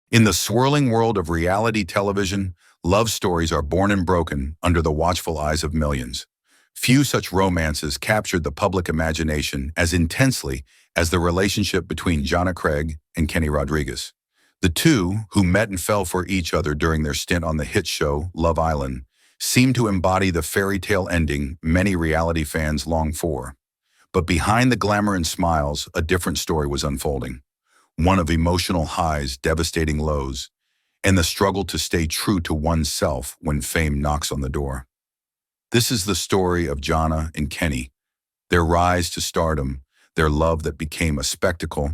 In the swirling world of reality television, love stories are born and broken under the watchful eyes of millions. Few such romances captured the public imagination as intensely as the relationship between JaNa Craig and Kenny Rodriguez. The two, who met and fell for each other during their stint on the hit show Love Island, seemed to embody the fairy tale ending many reality fans long for. But behind the glamour and smiles, a different story was unfolding. One of emotional highs, devastating lows, and the struggle to stay true to oneself when fame knocks on the door. This is the story of JaNa and Kenny, their rise to stardom, their love that became a spectacle,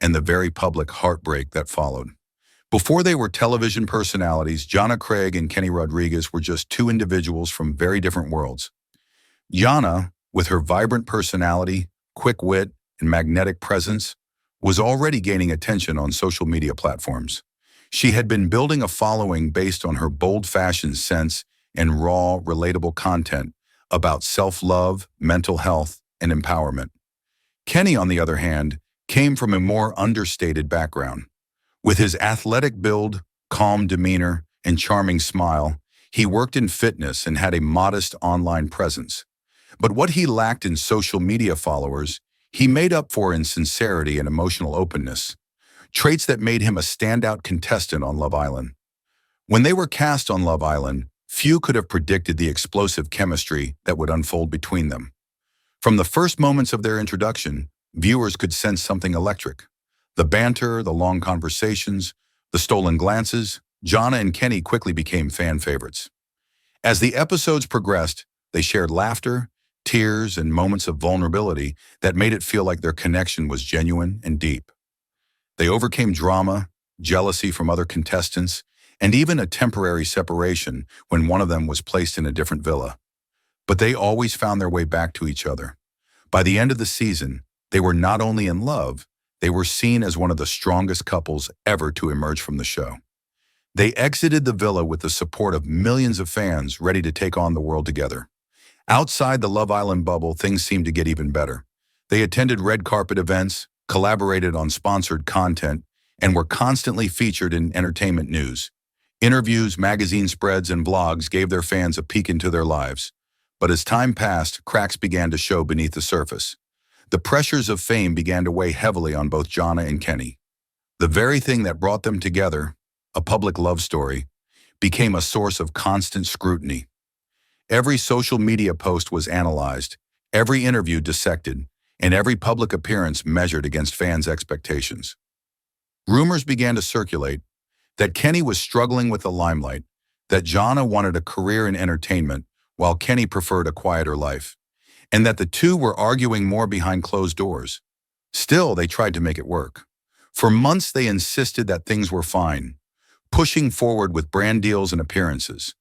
and the very public heartbreak that followed. Before they were television personalities, JaNa Craig and Kenny Rodriguez were just two individuals from very different worlds. JaNa, with her vibrant personality, quick wit, and magnetic presence, was already gaining attention on social media platforms. She had been building a following based on her bold fashion sense and raw, relatable content about self-love, mental health, and empowerment. Kenny, on the other hand, came from a more understated background. With his athletic build, calm demeanor, and charming smile, he worked in fitness and had a modest online presence. But what he lacked in social media followers, he made up for in sincerity and emotional openness, traits that made him a standout contestant on Love Island. When they were cast on Love Island, few could have predicted the explosive chemistry that would unfold between them. From the first moments of their introduction, viewers could sense something electric. The banter, the long conversations, the stolen glances, JaNa and Kenny quickly became fan favorites. As the episodes progressed, they shared laughter, tears, and moments of vulnerability that made it feel like their connection was genuine and deep. They overcame drama, jealousy from other contestants, and even a temporary separation when one of them was placed in a different villa. But they always found their way back to each other. By the end of the season, they were not only in love, they were seen as one of the strongest couples ever to emerge from the show. They exited the villa with the support of millions of fans ready to take on the world together. Outside the Love Island bubble, things seemed to get even better. They attended red carpet events, collaborated on sponsored content, and were constantly featured in entertainment news. Interviews, magazine spreads, and vlogs gave their fans a peek into their lives. But as time passed, cracks began to show beneath the surface. The pressures of fame began to weigh heavily on both JaNa and Kenny. The very thing that brought them together, a public love story, became a source of constant scrutiny. Every social media post was analyzed, every interview dissected, and every public appearance measured against fans' expectations. Rumors began to circulate that Kenny was struggling with the limelight, that JaNa wanted a career in entertainment while Kenny preferred a quieter life, and that the two were arguing more behind closed doors. Still, they tried to make it work. For months, they insisted that things were fine, pushing forward with brand deals and appearances.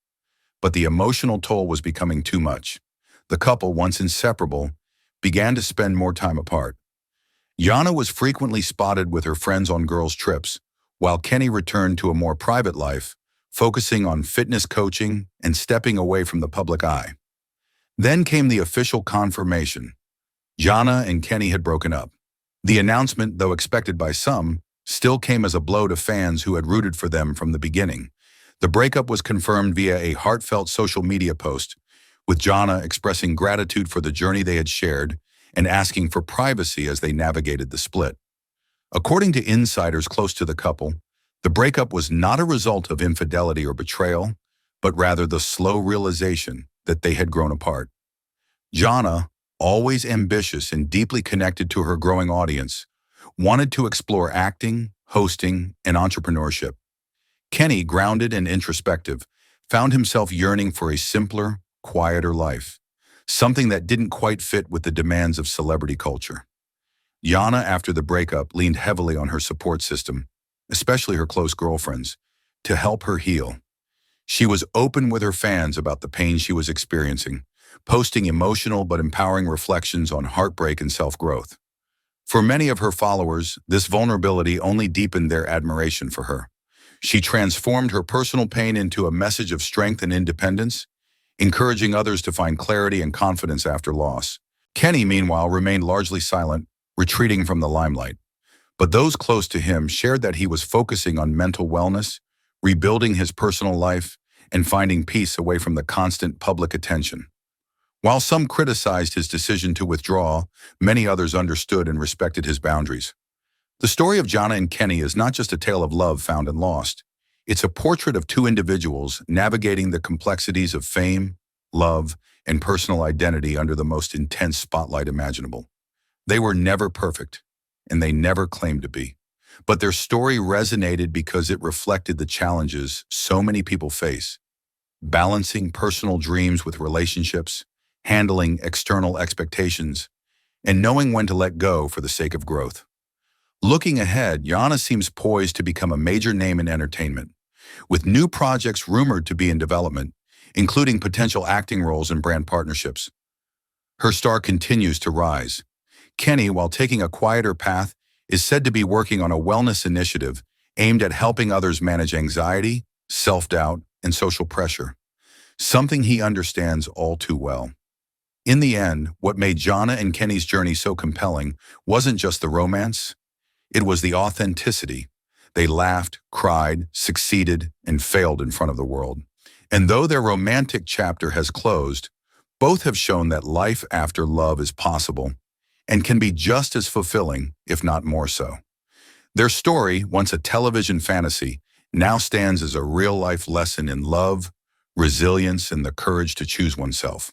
But the emotional toll was becoming too much. The couple, once inseparable, began to spend more time apart. JaNa was frequently spotted with her friends on girls' trips, while Kenny returned to a more private life, focusing on fitness coaching and stepping away from the public eye. Then came the official confirmation. JaNa and Kenny had broken up. The announcement, though expected by some, still came as a blow to fans who had rooted for them from the beginning. The breakup was confirmed via a heartfelt social media post, with JaNa expressing gratitude for the journey they had shared and asking for privacy as they navigated the split. According to insiders close to the couple, the breakup was not a result of infidelity or betrayal, but rather the slow realization that they had grown apart. JaNa, always ambitious and deeply connected to her growing audience, wanted to explore acting, hosting, and entrepreneurship. Kenny, grounded and introspective, found himself yearning for a simpler, quieter life, something that didn't quite fit with the demands of celebrity culture. JaNa, after the breakup, leaned heavily on her support system, especially her close girlfriends, to help her heal. She was open with her fans about the pain she was experiencing, posting emotional but empowering reflections on heartbreak and self-growth. For many of her followers, this vulnerability only deepened their admiration for her. She transformed her personal pain into a message of strength and independence, encouraging others to find clarity and confidence after loss. Kenny, meanwhile, remained largely silent, retreating from the limelight. But those close to him shared that he was focusing on mental wellness, rebuilding his personal life, and finding peace away from the constant public attention. While some criticized his decision to withdraw, many others understood and respected his boundaries. The story of JaNa and Kenny is not just a tale of love found and lost. It's a portrait of two individuals navigating the complexities of fame, love, and personal identity under the most intense spotlight imaginable. They were never perfect, and they never claimed to be. But their story resonated because it reflected the challenges so many people face: balancing personal dreams with relationships, handling external expectations, and knowing when to let go for the sake of growth. Looking ahead, JaNa seems poised to become a major name in entertainment, with new projects rumored to be in development, including potential acting roles and brand partnerships. Her star continues to rise. Kenny, while taking a quieter path, is said to be working on a wellness initiative aimed at helping others manage anxiety, self-doubt, and social pressure, something he understands all too well. In the end, what made JaNa and Kenny's journey so compelling wasn't just the romance, it was the authenticity. They laughed, cried, succeeded, and failed in front of the world. And though their romantic chapter has closed, both have shown that life after love is possible and can be just as fulfilling, if not more so. Their story, once a television fantasy, now stands as a real-life lesson in love, resilience, and the courage to choose oneself.